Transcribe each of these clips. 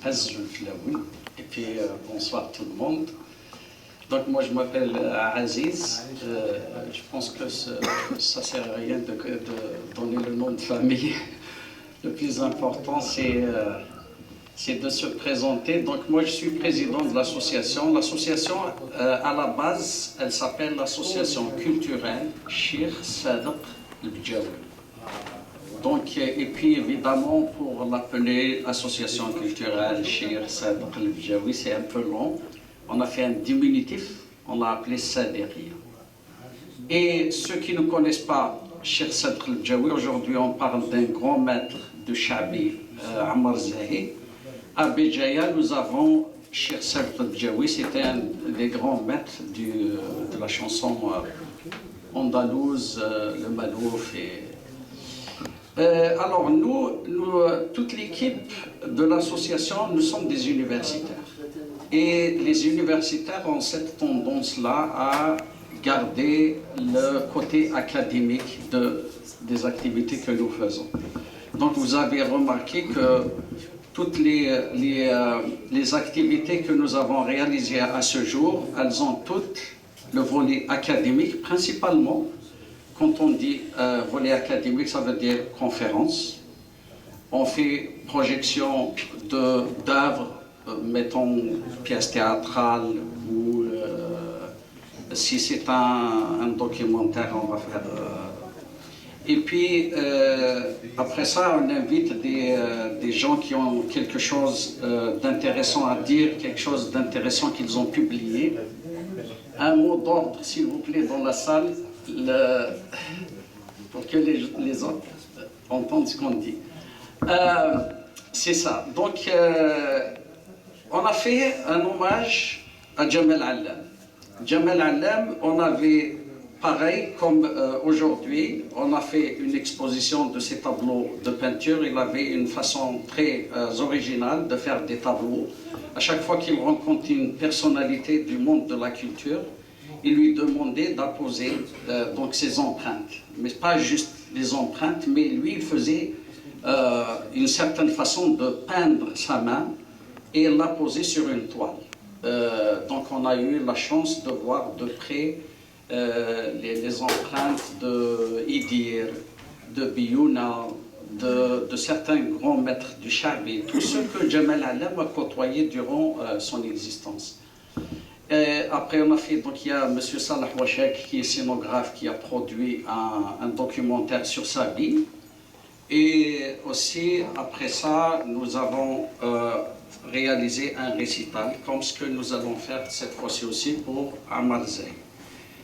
Azz Flaoui. Et puis bonsoir tout le monde. Donc moi je m'appelle Aziz. Je pense que ça ne sert à rien de donner le nom de famille. Le plus important c'est de se présenter. Donc moi je suis président de l'association. L'association à la base elle s'appelle l'association culturelle Cheikh Sadek El Bdjaoui. Donc, et puis évidemment, pour l'appeler association culturelle Cheikh Sadek El Bdjaoui, c'est un peu long. On a fait un diminutif, on l'a appelé Saderia. Et ceux qui ne connaissent pas Cheikh Sadek El Bdjaoui, aujourd'hui on parle d'un grand maître de Chabi, Ammar Zahi. À Béjaïa, nous avons Cheikh Sadek El Bdjaoui, c'était un des grands maîtres de la chanson andalouse, le Malouf et... alors nous, toute l'équipe de l'association, nous sommes des universitaires. Et les universitaires ont cette tendance-là à garder le côté académique des activités que nous faisons. Donc vous avez remarqué que toutes les activités que nous avons réalisées à ce jour, elles ont toutes le volet académique principalement. Quand on dit volet académique, ça veut dire conférence. On fait projection d'œuvres, mettons pièces théâtrales ou si c'est un documentaire, on va faire. Et puis après ça, on invite des gens qui ont quelque chose d'intéressant à dire, quelque chose d'intéressant qu'ils ont publié. Un mot d'ordre, s'il vous plaît, dans la salle. Pour que les autres entendent ce qu'on dit. C'est ça. Donc, on a fait un hommage à Jamal Allam. Jamal Allam, on avait, pareil comme aujourd'hui, on a fait une exposition de ses tableaux de peinture. Il avait une façon très originale de faire des tableaux. À chaque fois qu'il rencontre une personnalité du monde de la culture, il lui demandait d'apposer donc ses empreintes, mais pas juste les empreintes, mais lui il faisait une certaine façon de peindre sa main et l'apposer sur une toile. Donc on a eu la chance de voir de près les empreintes de Idir, de Biouna, de certains grands maîtres du Chabi, tous ceux que Jamal Allam a côtoyés durant son existence. Après, on a fait, donc il y a M. Salah Wachek qui est scénographe, qui a produit un documentaire sur sa vie. Et aussi, après ça, nous avons réalisé un récital, comme ce que nous allons faire cette fois-ci aussi pour Ammar Zahi.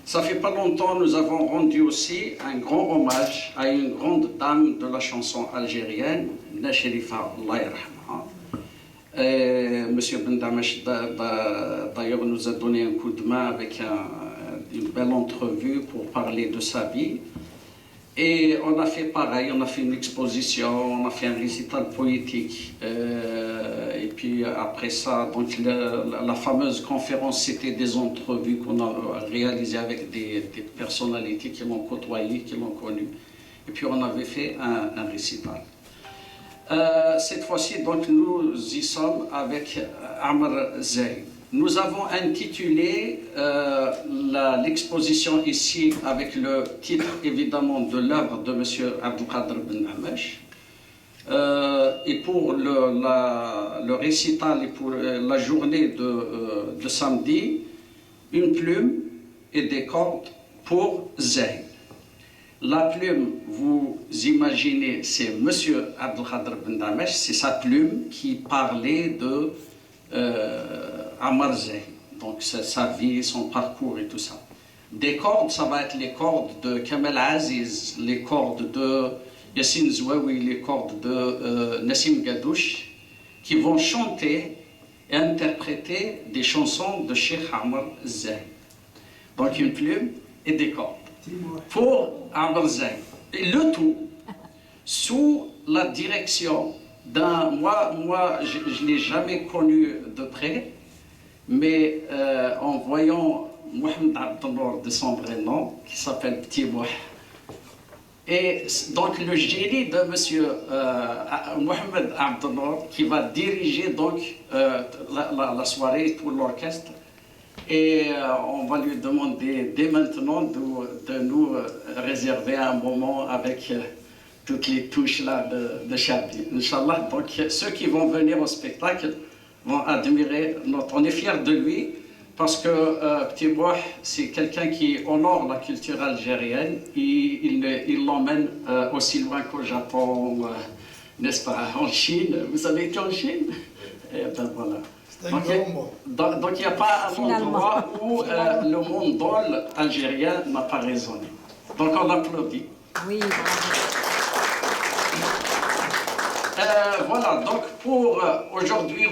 Ça fait pas longtemps, nous avons rendu aussi un grand hommage à une grande dame de la chanson algérienne, Nacherifa, Allah yarhamha. Monsieur Ben Damesh d'ailleurs nous a donné un coup de main avec une belle entrevue pour parler de sa vie. Et on a fait pareil, on a fait une exposition, on a fait un récital poétique. Et puis après ça, donc la fameuse conférence, c'était des entrevues qu'on a réalisées avec des personnalités qui l'ont côtoyé, qui l'ont connu. Et puis on avait fait un récital. Cette fois-ci, donc, nous y sommes avec Ammar Zahi. Nous avons intitulé l'exposition ici avec le titre évidemment de l'œuvre de M. Abdelkader Ben Hamesh. Et pour le récital et pour la journée de samedi, une plume et des cordes pour Zahi. La plume, vous imaginez, c'est M. Abdelkader Ben Damesh, c'est sa plume qui parlait de Ammar Zahi, donc sa vie, son parcours et tout ça. Des cordes, ça va être les cordes de Kamel Aziz, les cordes de Yassine Zouaoui, les cordes de Nassim Gadouche, qui vont chanter et interpréter des chansons de Cheikh Ammar Zahi. Donc une plume et des cordes. Pour Ammar Zahi. Et le tout sous la direction d'un... Moi je ne l'ai jamais connu de près, mais en voyant Mohamed Abdelnour de son vrai nom, qui s'appelle Petit Mouh, Et donc le génie de M. Mohamed Abdelnour qui va diriger donc la soirée pour l'orchestre. Et on va lui demander dès maintenant de nous réserver un moment avec toutes les touches là de Chabi. Inch'Allah, donc ceux qui vont venir au spectacle vont admirer on est fiers de lui parce que Petit Bouh, c'est quelqu'un qui honore la culture algérienne et il l'emmène aussi loin qu'au Japon, n'est-ce pas, en Chine. Vous avez été en Chine? Et ben voilà. Donc il n'y a pas un endroit où le monde drôle algérien n'a pas résonné. Donc on applaudit. Oui, voilà, donc pour aujourd'hui,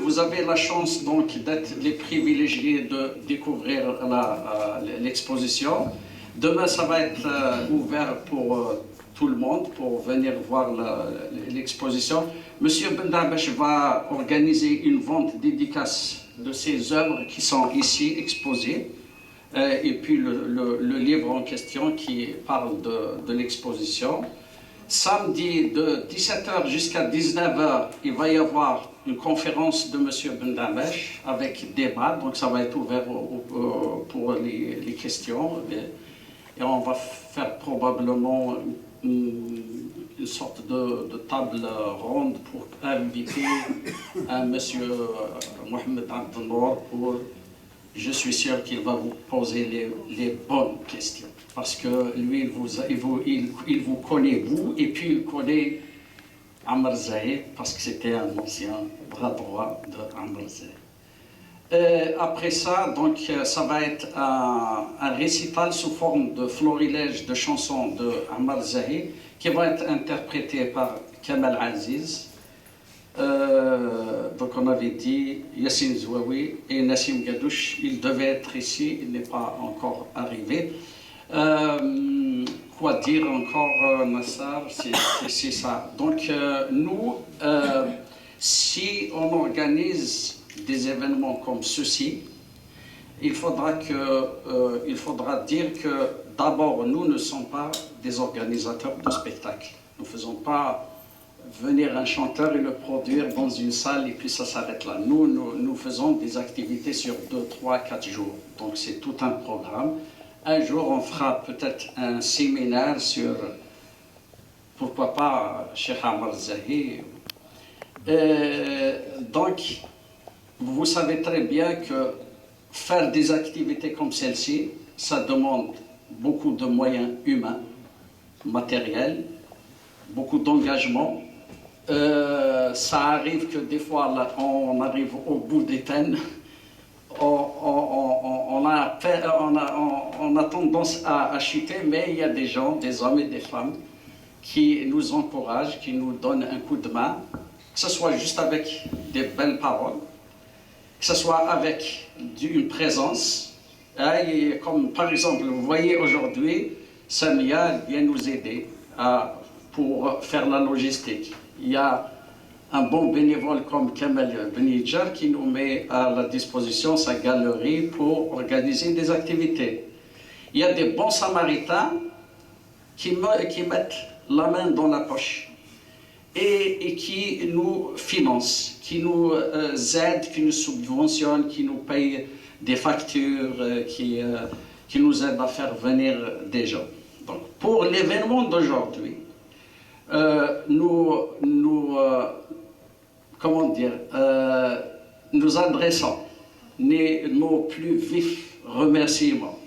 vous avez la chance donc d'être les privilégiés de découvrir l'exposition. Demain, ça va être ouvert pour tout le monde pour venir voir l'exposition. Monsieur Bendabesh va organiser une vente dédicace de ses œuvres qui sont ici exposées et puis le livre en question qui parle de l'exposition. Samedi de 17h jusqu'à 19h, il va y avoir une conférence de M. Bendabesh avec débat, donc ça va être ouvert pour les questions. Et on va faire probablement une sorte de table ronde pour inviter M. Mohamed Abdelnour pour, je suis sûr qu'il va vous poser les bonnes questions. Parce que lui, il vous connaît, vous, et puis il connaît Amr Zahir, parce que c'était un ancien bras droit de Amr Zahir. Après ça, donc, ça va être un récital sous forme de florilège de chansons de Amr Zahir, qui va être interprété par Kamal Aziz. Donc on avait dit Yassine Zouaoui et Nassim Gadouche, il devait être ici, il n'est pas encore arrivé. Quoi dire encore, Nassar, c'est ça. Donc nous, si on organise des événements comme ceci, il faudra dire que d'abord, nous ne sommes pas des organisateurs de spectacles. Nous ne faisons pas venir un chanteur et le produire dans une salle et puis ça s'arrête là. Nous faisons des activités sur 2, 3, 4 jours. Donc c'est tout un programme. Un jour, on fera peut-être un séminaire sur, pourquoi pas, Cheikh Amr Zahir. Donc, vous savez très bien que faire des activités comme celle-ci, ça demande beaucoup de moyens humains, matériels, beaucoup d'engagement. Ça arrive que des fois, là, on arrive au bout des peines. On a tendance à chuter, mais il y a des gens, des hommes et des femmes, qui nous encouragent, qui nous donnent un coup de main, que ce soit juste avec des belles paroles, que ce soit avec une présence. Et comme par exemple, vous voyez aujourd'hui, Samia vient nous aider pour faire la logistique. Il y a un bon bénévole comme Kamal Benidjar qui nous met à la disposition sa galerie pour organiser des activités. Il y a des bons samaritains qui mettent la main dans la poche et qui nous financent, qui nous aident, qui nous subventionnent, qui nous payent des factures, qui nous aident à faire venir des gens. Donc, pour l'événement d'aujourd'hui, nous adressons nos plus vifs remerciements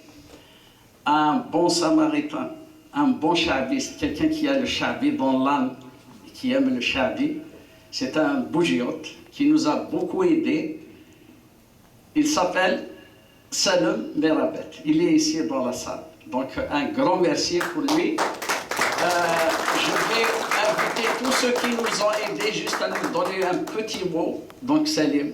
à un bon samaritain, un bon chabiste, quelqu'un qui a le chabi dans l'âme, qui aime le chabi. C'est un bougiote qui nous a beaucoup aidés. Il s'appelle Salem Merabet. Il est ici dans la salle. Donc un grand merci pour lui. Je vais inviter tous ceux qui nous ont aidés juste à nous donner un petit mot. Donc Salim,